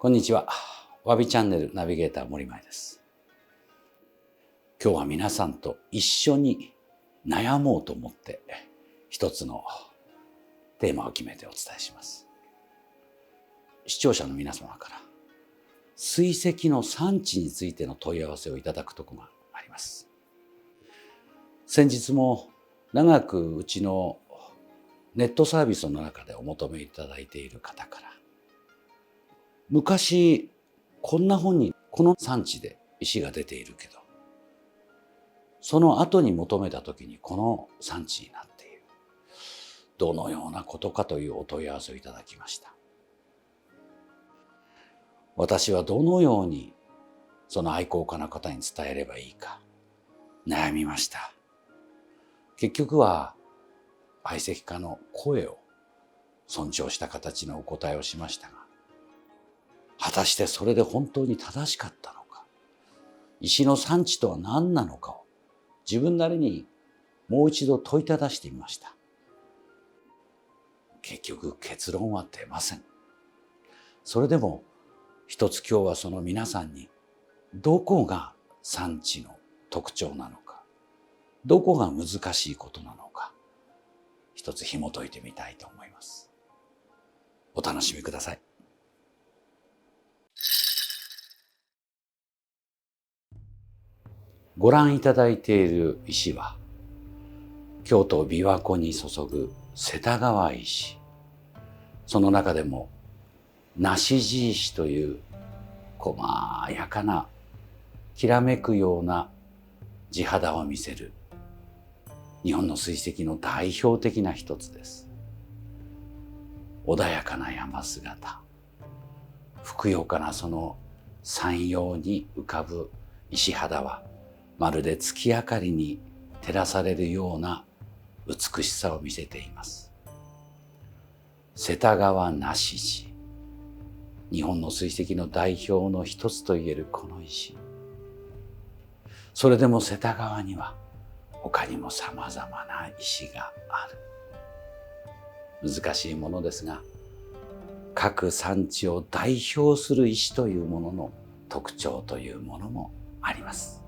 こんにちは。わびチャンネルナビゲーター森前です。今日は皆さんと一緒に悩もうと思って一つのテーマを決めてお伝えします。視聴者の皆様から水石の産地についての問い合わせをいただくところがあります。先日も長くうちのネットサービスの中でお求めいただいている方から、昔こんな本にこの産地で石が出ているけど、その後に求めた時にこの産地になっている。どのようなことかというお問い合わせをいただきました。私はどのようにその愛好家の方に伝えればいいか悩みました。結局は愛石家の声を尊重した形のお答えをしましたが、果たしてそれで本当に正しかったのか、石の産地とは何なのかを自分なりにもう一度問いただしてみました。結局結論は出ません。それでも一つ今日はその皆さんにどこが産地の特徴なのか、どこが難しいことなのか、一つ紐解いてみたいと思います。お楽しみください。ご覧いただいている石は、京都琵琶湖に注ぐ世田川石。その中でも梨地石という細やかなきらめくような地肌を見せる日本の水石の代表的な一つです。穏やかな山姿、ふくよかなその山陽に浮かぶ石肌は、まるで月明かりに照らされるような美しさを見せています。世田川梨地、日本の水石の代表の一つといえるこの石。それでも世田川には他にも様々な石がある。難しいものですが、各産地を代表する石というものの特徴というものもあります。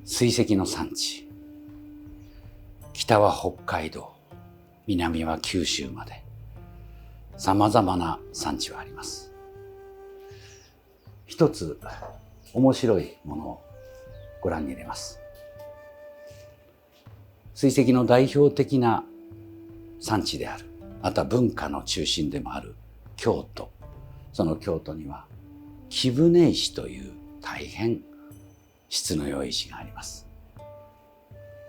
水石の産地、北は北海道、南は九州まで様々な産地はあります。一つ面白いものをご覧に入れます。水石の代表的な産地である、また文化の中心でもある京都。その京都には貴船石という大変質の良い石があります。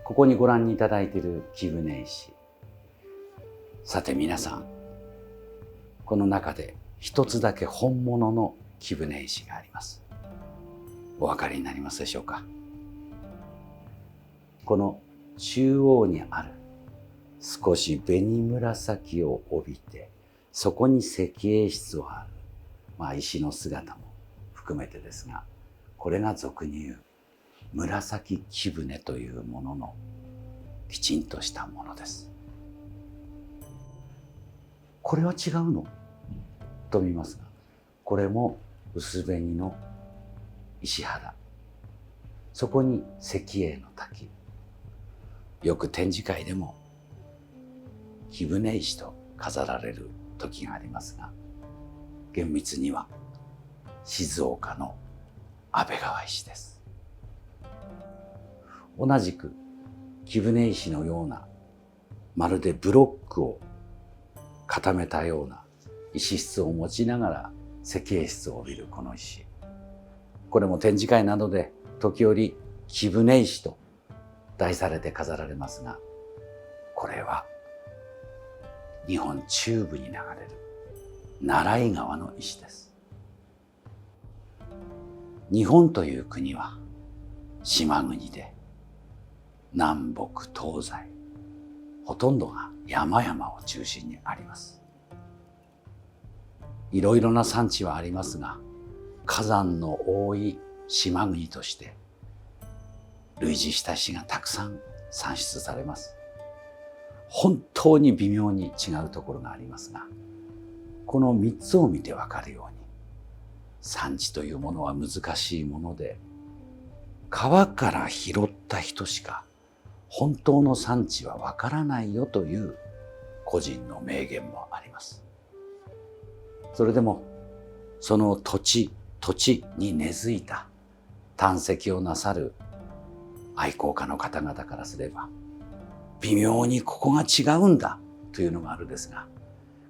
ここにご覧いただいている貴船石。さて皆さん、この中で一つだけ本物の貴船石があります。お分かりになりますでしょうか。この中央にある少し紅紫を帯びて、そこに石英質をある、石の姿も含めてですが、これが俗に言う紫貴船というもののきちんとしたものです。これは違うのと見ますが、これも薄紅の石肌、そこに石英の滝。よく展示会でも貴船石と飾られる時がありますが、厳密には静岡の安倍川石です。同じく貴船石のような、まるでブロックを固めたような石質を持ちながら石英質を帯びるこの石。これも展示会などで時折貴船石と題されて飾られますが、これは日本中部に流れる奈良井川の石です。日本という国は島国で、南北東西ほとんどが山々を中心にあります。いろいろな産地はありますが、火山の多い島国として類似した石がたくさん産出されます。本当に微妙に違うところがありますが、この3つを見てわかるように、産地というものは難しいもので、川から拾った人しか本当の産地はわからないよという個人の名言もあります。それでもその土地に根付いた探跡をなさる愛好家の方々からすれば、微妙にここが違うんだというのがあるですが、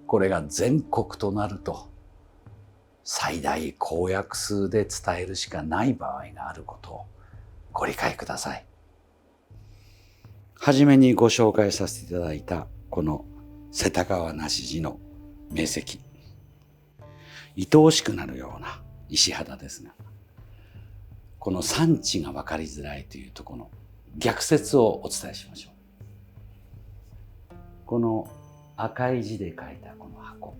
これが全国となると最大公約数で伝えるしかない場合があることをご理解ください。はじめにご紹介させていただいたこの世田川梨地の名石、愛おしくなるような石肌ですが、この産地が分かりづらいというところの逆説をお伝えしましょう。この赤い字で書いたこの箱、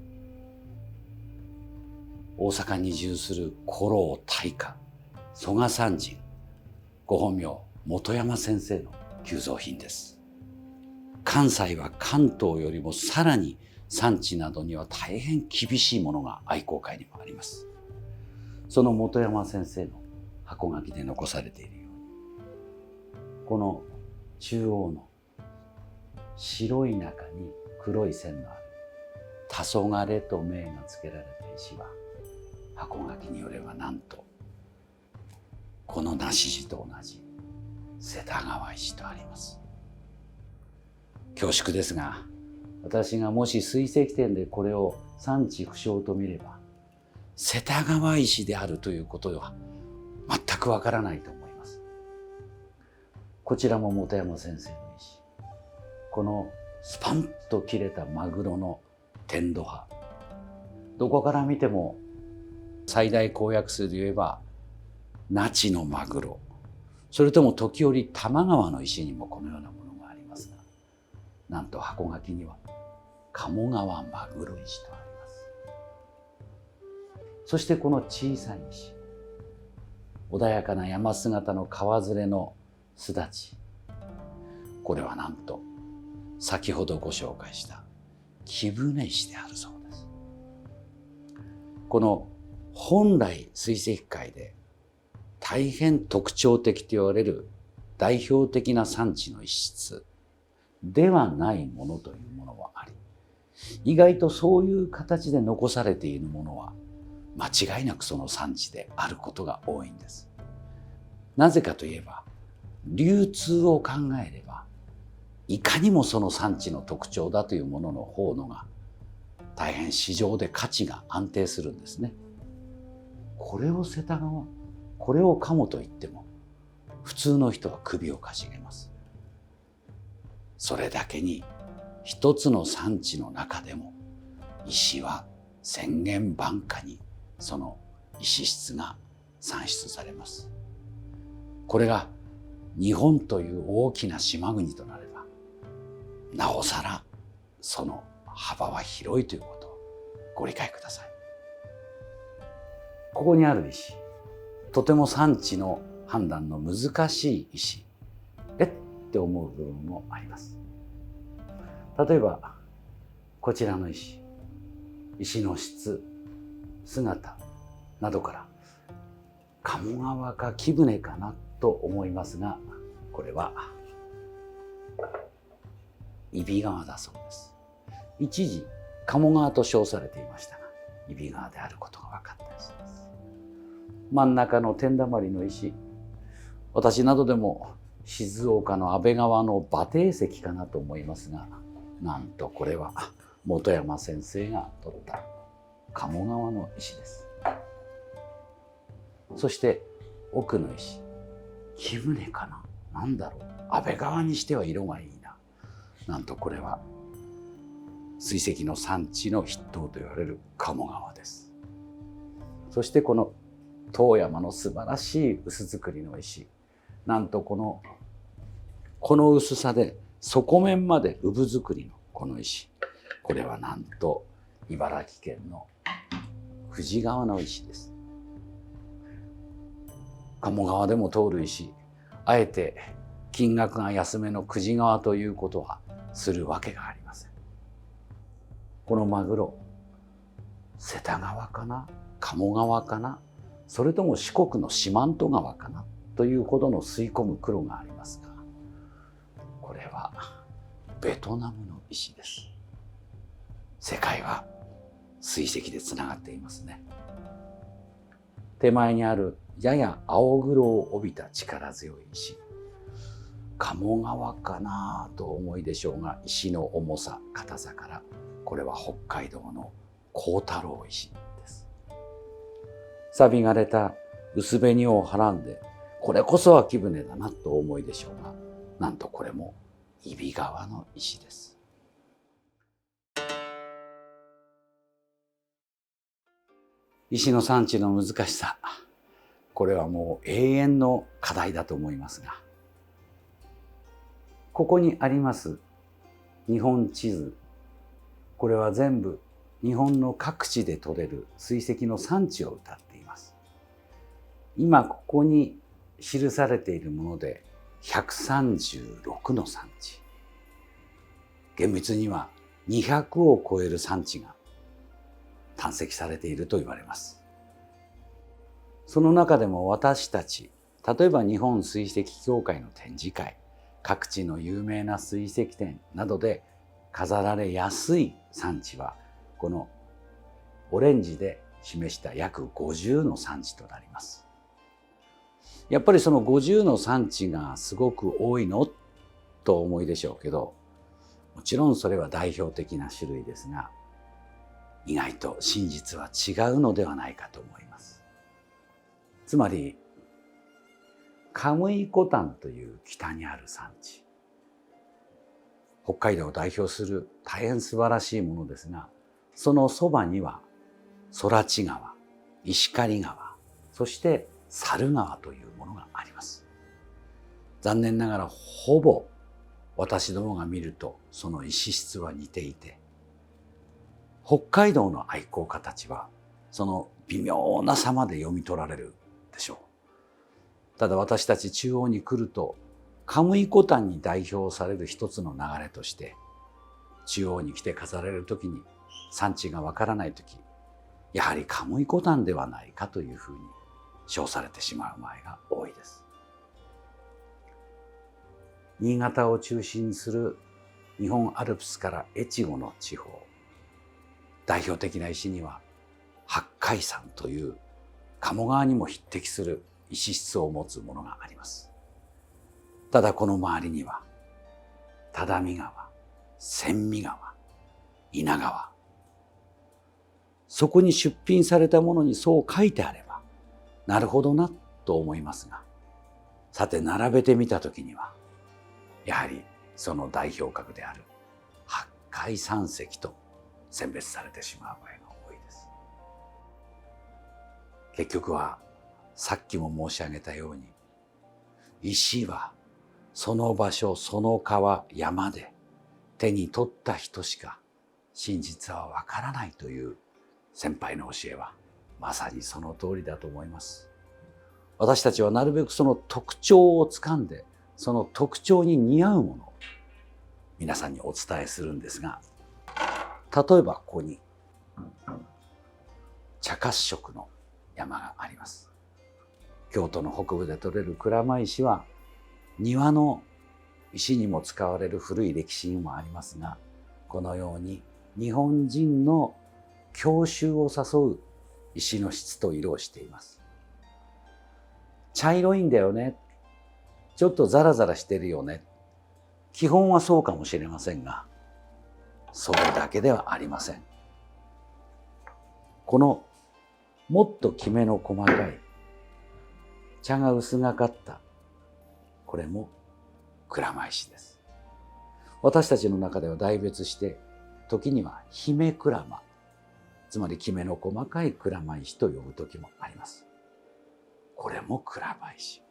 大阪に住する古老大家曽我山人、ご本名本山先生の旧造品です。関西は関東よりもさらに産地などには大変厳しいものが愛好会にもあります。その本山先生の箱書きで残されているように、この中央の白い中に黒い線のある黄昏と銘が付けられた石は、箱書きによればなんとこの梨地と同じ世田川石とあります。恐縮ですが、私がもし水石店でこれを産地不詳と見れば、世田川石であるということでは全くわからないと思います。こちらも本山先生の石、このスパンと切れたマグロの天土刃、どこから見ても最大公約数で言えば那智のマグロ、それとも時折多摩川の石にもこのようなものがありますが、なんと箱書きには鴨川マグロ石とあります。そしてこの小さい石、穏やかな山姿の川連れのすだち、これはなんと先ほどご紹介した貴船石であるそうです。この本来水石界で大変特徴的と言われる代表的な産地の一室ではないものというものはあり、意外とそういう形で残されているものは間違いなくその産地であることが多いんです。なぜかといえば、流通を考えればいかにもその産地の特徴だというものの方のが大変市場で価値が安定するんですね。これを世田川、これを鴨と言っても普通の人は首をかしげます。それだけに一つの産地の中でも石は千間万家にその石質が産出されます。これが日本という大きな島国となれば、なおさらその幅は広いということをご理解ください。ここにある石、とても産地の判断の難しい石、って思う部分もあります。例えばこちらの石、石の質、姿などから鴨川か貴船かなと思いますが、これは揖斐川だそうです。一時鴨川と称されていましたが、揖斐川であることが分かった石です。真ん中の天だまりの石、私などでも静岡の安倍川の馬蹄石かなと思いますが、なんとこれは本山先生が取った鴨川の石です。そして奥の石、貴船かな、なんだろう、安倍川にしては色がいいな。なんとこれは水石の産地の筆頭と言われる鴨川です。そしてこの遠山の素晴らしい薄造りの石、なんとこの薄さで底面まで産造りのこの石、これはなんと茨城県の久慈川の石です。鴨川でも通る石、あえて金額が安めの久慈川ということはするわけがありません。このマグロ、世田川かな、鴨川かな、それとも四国の四万十川かなというほどの吸い込む黒がありますが、これはベトナムの石です。世界は水石でつながっていますね。手前にあるやや青黒を帯びた力強い石、鴨川かなとお思いでしょうが、石の重さ硬さからこれは北海道の幸太郎石です。錆がれた薄紅をはらんで、これこそは貴船だなとお思いでしょうが、なんとこれも揖斐川の石です。石の産地の難しさ、これはもう永遠の課題だと思いますが、ここにあります日本地図、これは全部日本の各地で採れる水石の産地を謳っています。今ここに記されているもので136の産地、厳密には200を超える産地が探石されていると言われます。その中でも私たち、例えば日本水石協会の展示会、各地の有名な水石展などで飾られやすい産地は、このオレンジで示した約50の産地となります。やっぱりその50の産地がすごく多いのとお思いでしょうけど、もちろんそれは代表的な種類ですが、意外と真実は違うのではないかと思います。つまりカムイコタンという北にある産地、北海道を代表する大変素晴らしいものですが、そのそばには空知川、石狩川、そして猿川というものがあります。残念ながらほぼ私どもが見るとその石質は似ていて、北海道の愛好家たちはその微妙な差まで読み取られるでしょう。ただ私たち中央に来ると、カムイコタンに代表される一つの流れとして、中央に来て飾られる時に産地がわからない時、やはりカムイコタンではないかというふうに称されてしまう場合が多いです。新潟を中心にする日本アルプスから越後の地方、代表的な石には八海山という鴨川にも匹敵する石質を持つものがあります。ただこの周りには只見川、千見川、稲川、そこに出品されたものにそう書いてあればなるほどなと思いますが、さて並べてみたときにはやはりその代表格である八海山石と選別されてしまう場合が多いです。結局はさっきも申し上げたように、石はその場所、その川、山で手に取った人しか真実はわからないという先輩の教えはまさにその通りだと思います。私たちはなるべくその特徴をつかんで、その特徴に似合うものを皆さんにお伝えするんですが、例えばここに茶褐色の山があります。京都の北部で採れる鞍馬石は庭の石にも使われる古い歴史にもありますが、このように日本人の郷愁を誘う石の質と色をしています。茶色いんだよね、ちょっとザラザラしてるよね、基本はそうかもしれませんが、それだけではありません。このもっときめの細かい茶が薄がかった、これも鞍馬石です。私たちの中では代別して、時には姫鞍馬、つまりきめの細かい鞍馬石と呼ぶ時もあります。これも鞍馬石。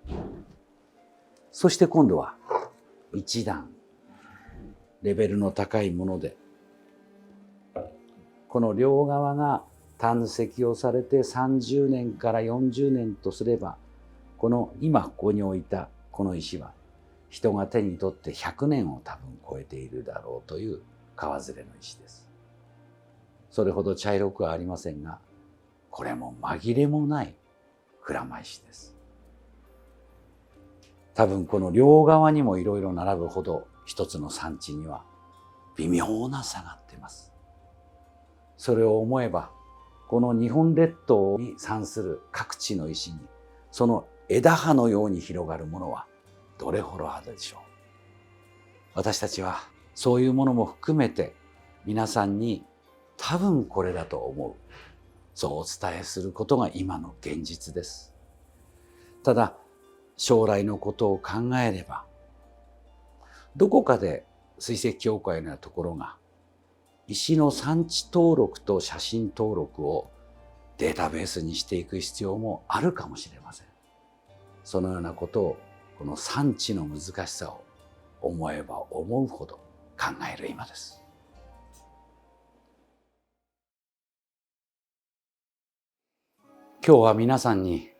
そして今度は一段レベルの高いもので、この両側が探石をされて30年から40年とすれば、この今ここに置いたこの石は人が手に取って100年を多分超えているだろうという川連れの石です。それほど茶色くはありませんが、これも紛れもない鞍馬石です。多分この両側にもいろいろ並ぶほど一つの産地には微妙な差があっています。それを思えば、この日本列島に産する各地の石に、その枝葉のように広がるものはどれほどあるでしょう。私たちはそういうものも含めて皆さんに多分これだと思う、そうお伝えすることが今の現実です。ただ将来のことを考えれば、どこかで水石協会のようなところが石の産地登録と写真登録をデータベースにしていく必要もあるかもしれません。そのようなことを、この産地の難しさを思えば思うほど考える今です。今日は皆さんに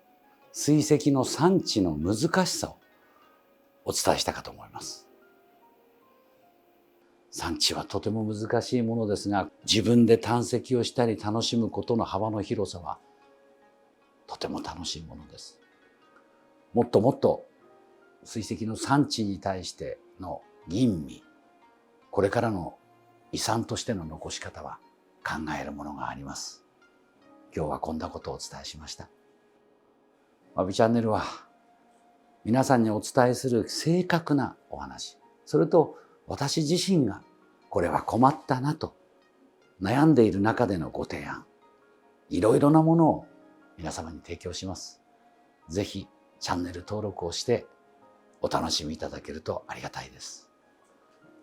水石の産地の難しさをお伝えしたかと思います。産地はとても難しいものですが、自分で探石をしたり楽しむことの幅の広さはとても楽しいものです。もっともっと水石の産地に対しての吟味、これからの遺産としての残し方は考えるものがあります。今日はこんなことをお伝えしました。わびチャンネルは皆さんにお伝えする正確なお話、それと私自身がこれは困ったなと悩んでいる中でのご提案、いろいろなものを皆様に提供します。ぜひチャンネル登録をしてお楽しみいただけるとありがたいです。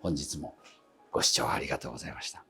本日もご視聴ありがとうございました。